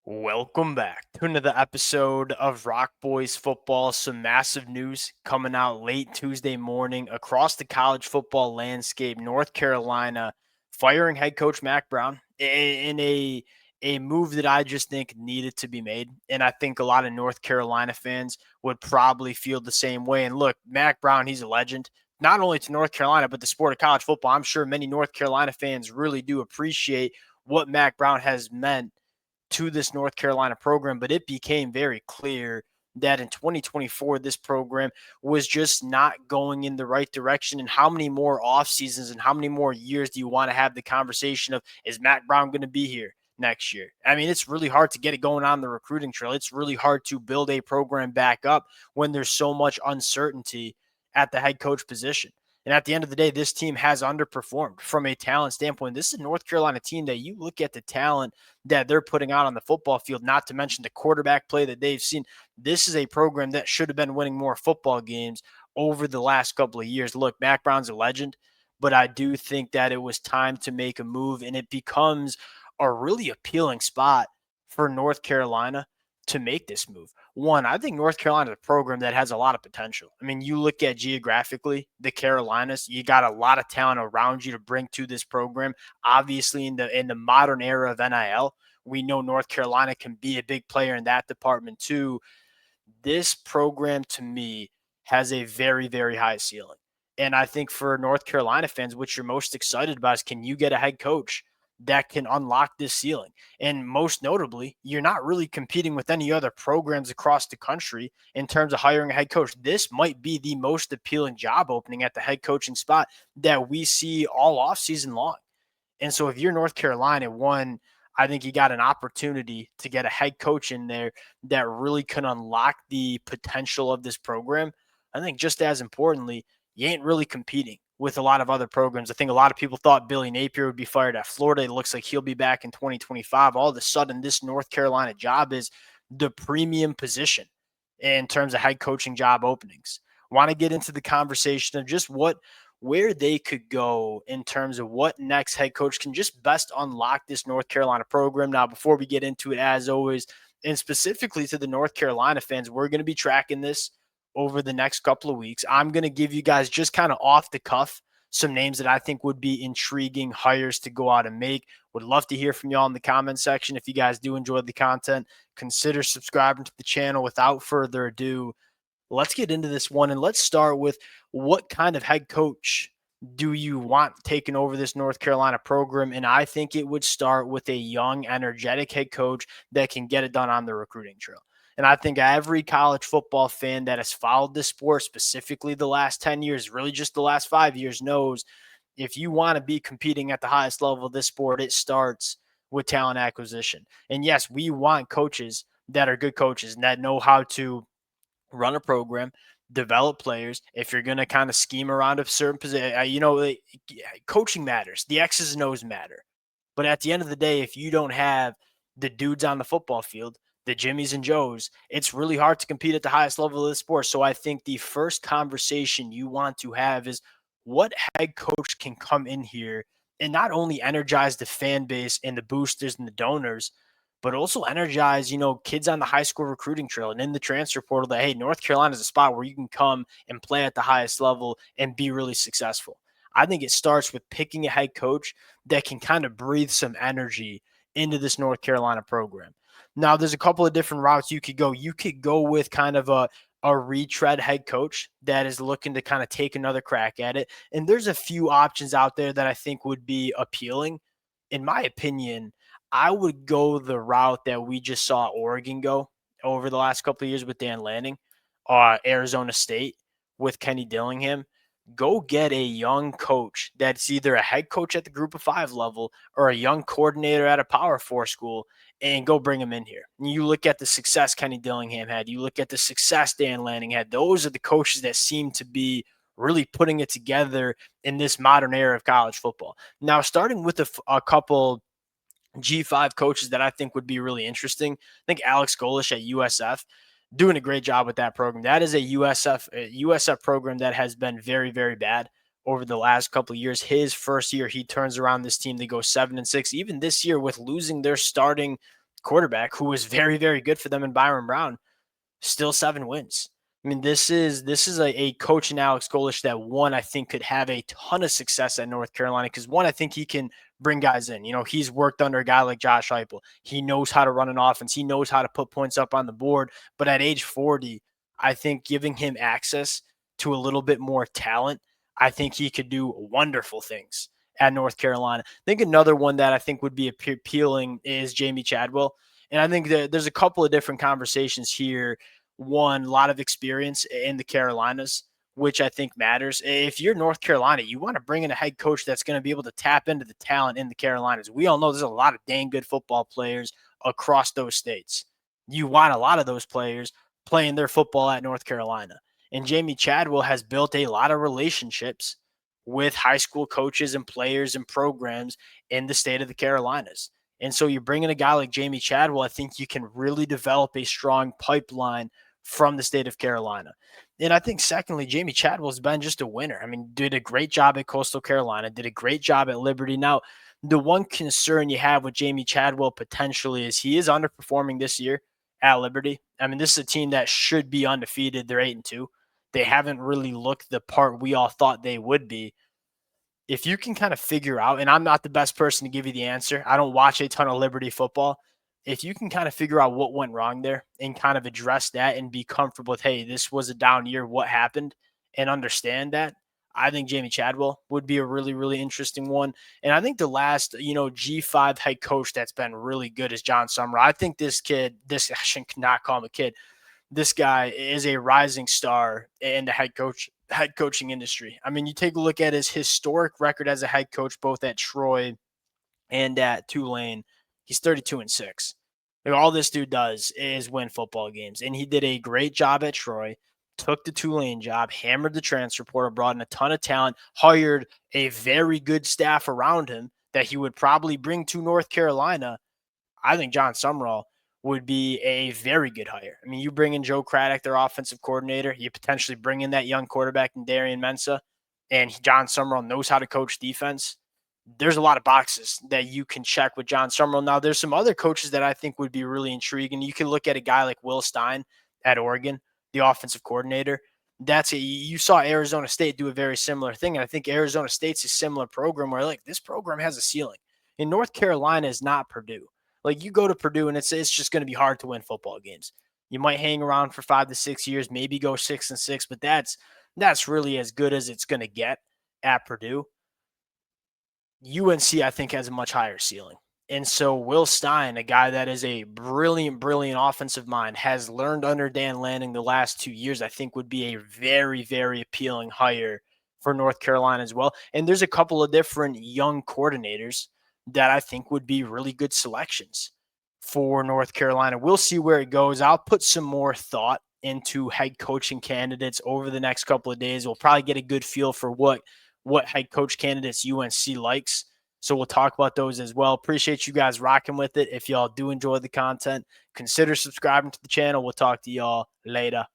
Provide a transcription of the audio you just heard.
Welcome back to another episode of Rock Boys Football. Some massive news coming out late Tuesday morning across the college football landscape. North Carolina firing head coach Mack Brown in a move that I just think needed to be made. And I think a lot of North Carolina fans would probably feel the same way. And look, Mack Brown, he's a legend, not only to North Carolina, but the sport of college football. I'm sure many North Carolina fans really do appreciate what Mack Brown has meant to this North Carolina program, but it became very clear that in 2024, this program was just not going in the right direction. And how many more off seasons and how many more years do you want to have the conversation of, is Matt Brown going to be here next year? I mean, it's really hard to get it going on the recruiting trail. It's really hard to build a program back up when there's so much uncertainty at the head coach position. And at the end of the day, this team has underperformed from a talent standpoint. This is a North Carolina team that you look at the talent that they're putting out on the football field, not to mention the quarterback play that they've seen. This is a program that should have been winning more football games over the last couple of years. Look, Mack Brown's a legend, but I do think that it was time to make a move, and it becomes a really appealing spot for North Carolina to make this move. One, I think North Carolina is a program that has a lot of potential. I mean, you look at geographically, the Carolinas, you got a lot of talent around you to bring to this program. Obviously, in the modern era of NIL, we know North Carolina can be a big player in that department too. This program to me has a very, very high ceiling. And I think for North Carolina fans, what you're most excited about is, can you get a head coach that can unlock this ceiling? And most notably, you're not really competing with any other programs across the country in terms of hiring a head coach. This might be the most appealing job opening at the head coaching spot that we see all off season long. And so if you're North Carolina, one, I think you got an opportunity to get a head coach in there that really can unlock the potential of this program. I think just as importantly, you ain't really competing with a lot of other programs. I think a lot of people thought Billy Napier would be fired at Florida. It looks like he'll be back in 2025. All of a sudden, this North Carolina job is the premium position in terms of head coaching job openings. Want to get into the conversation of just where they could go in terms of what next head coach can just best unlock this North Carolina program. Now, before we get into it, as always, and specifically to the North Carolina fans, we're going to be tracking this over the next couple of weeks. I'm going to give you guys just kind of off the cuff some names that I think would be intriguing hires to go out and make. Would love to hear from y'all in the comment section. If you guys do enjoy the content, consider subscribing to the channel. Without further ado, let's get into this one, and let's start with, what kind of head coach do you want taking over this North Carolina program? And I think it would start with a young, energetic head coach that can get it done on the recruiting trail. And I think every college football fan that has followed this sport, specifically the last 10 years, really just the last 5 years, knows if you want to be competing at the highest level of this sport, it starts with talent acquisition. And yes, we want coaches that are good coaches and that know how to run a program, develop players. If you're going to kind of scheme around a certain position, coaching matters. The X's and O's matter. But at the end of the day, if you don't have the dudes on the football field, the Jimmies and Joes, it's really hard to compete at the highest level of the sport. So I think the first conversation you want to have is, what head coach can come in here and not only energize the fan base and the boosters and the donors, but also energize, kids on the high school recruiting trail and in the transfer portal that, hey, North Carolina is a spot where you can come and play at the highest level and be really successful. I think it starts with picking a head coach that can kind of breathe some energy into this North Carolina program. Now, there's a couple of different routes you could go. You could go with kind of a retread head coach that is looking to kind of take another crack at it. And there's a few options out there that I think would be appealing. In my opinion, I would go the route that we just saw Oregon go over the last couple of years with Dan Lanning, Arizona State with Kenny Dillingham. Go get a young coach that's either a head coach at the group of five level or a young coordinator at a power four school, and go bring him in here. And you look at the success Kenny Dillingham had. You look at the success Dan Lanning had. Those are the coaches that seem to be really putting it together in this modern era of college football. Now, starting with a couple G5 coaches that I think would be really interesting. I think Alex Golish at USF doing a great job with that program. That is a USF program that has been very, very bad over the last couple of years. His first year, he turns around this team. They go 7-6. Even this year, with losing their starting quarterback who was very, very good for them in Byron Brown, still 7 wins. I mean, this is a coach in Alex Golish that, one, I think could have a ton of success at North Carolina because, one, I think he can bring guys in. He's worked under a guy like Josh Heupel. He knows how to run an offense. He knows how to put points up on the board. But at age 40, I think giving him access to a little bit more talent, I think he could do wonderful things at North Carolina. I think another one that I think would be appealing is Jamie Chadwell. And I think that there's a couple of different conversations here. One, a lot of experience in the Carolinas, which I think matters. If you're North Carolina, you want to bring in a head coach that's going to be able to tap into the talent in the Carolinas. We all know there's a lot of dang good football players across those states. You want a lot of those players playing their football at North Carolina. And Jamie Chadwell has built a lot of relationships with high school coaches and players and programs in the state of the Carolinas. And so you bring in a guy like Jamie Chadwell, I think you can really develop a strong pipeline from the state of Carolina. And I think, secondly, Jamie Chadwell's been just a winner. I mean, did a great job at Coastal Carolina, did a great job at Liberty. Now, the one concern you have with Jamie Chadwell potentially is he is underperforming this year at Liberty. I mean, this is a team that should be undefeated. They're 8-2. They haven't really looked the part we all thought they would be. If you can kind of figure out, and I'm not the best person to give you the answer, I don't watch a ton of Liberty football. If you can kind of figure out what went wrong there and kind of address that and be comfortable with, hey, this was a down year, what happened, and understand that, I think Jamie Chadwell would be a really, really interesting one. And I think the last, G5 head coach that's been really good is John Summer. I think I should not call him a kid. This guy is a rising star in the head coaching industry. I mean, you take a look at his historic record as a head coach, both at Troy and at Tulane. He's 32-6. Like, all this dude does is win football games, and he did a great job at Troy. Took the Tulane job, hammered the transfer portal, brought in a ton of talent, hired a very good staff around him that he would probably bring to North Carolina. I think John Summerall would be a very good hire. I mean, you bring in Joe Craddock, their offensive coordinator. You potentially bring in that young quarterback in Darian Mensah, and John Summerall knows how to coach defense. There's a lot of boxes that you can check with John Summerall. Now, there's some other coaches that I think would be really intriguing. You can look at a guy like Will Stein at Oregon, the offensive coordinator. You saw Arizona State do a very similar thing, and I think Arizona State's a similar program where, like, this program has a ceiling. And North Carolina is not Purdue. Like, you go to Purdue and it's just going to be hard to win football games. You might hang around for 5 to 6 years, maybe go 6-6, but that's really as good as it's going to get at Purdue. UNC, I think, has a much higher ceiling. And so Will Stein, a guy that is a brilliant, brilliant offensive mind, has learned under Dan Lanning the last 2 years, I think would be a very, very appealing hire for North Carolina as well. And there's a couple of different young coordinators that I think would be really good selections for North Carolina. We'll see where it goes. I'll put some more thought into head coaching candidates over the next couple of days. We'll probably get a good feel for what head coach candidates UNC likes. So we'll talk about those as well. Appreciate you guys rocking with it. If y'all do enjoy the content, consider subscribing to the channel. We'll talk to y'all later.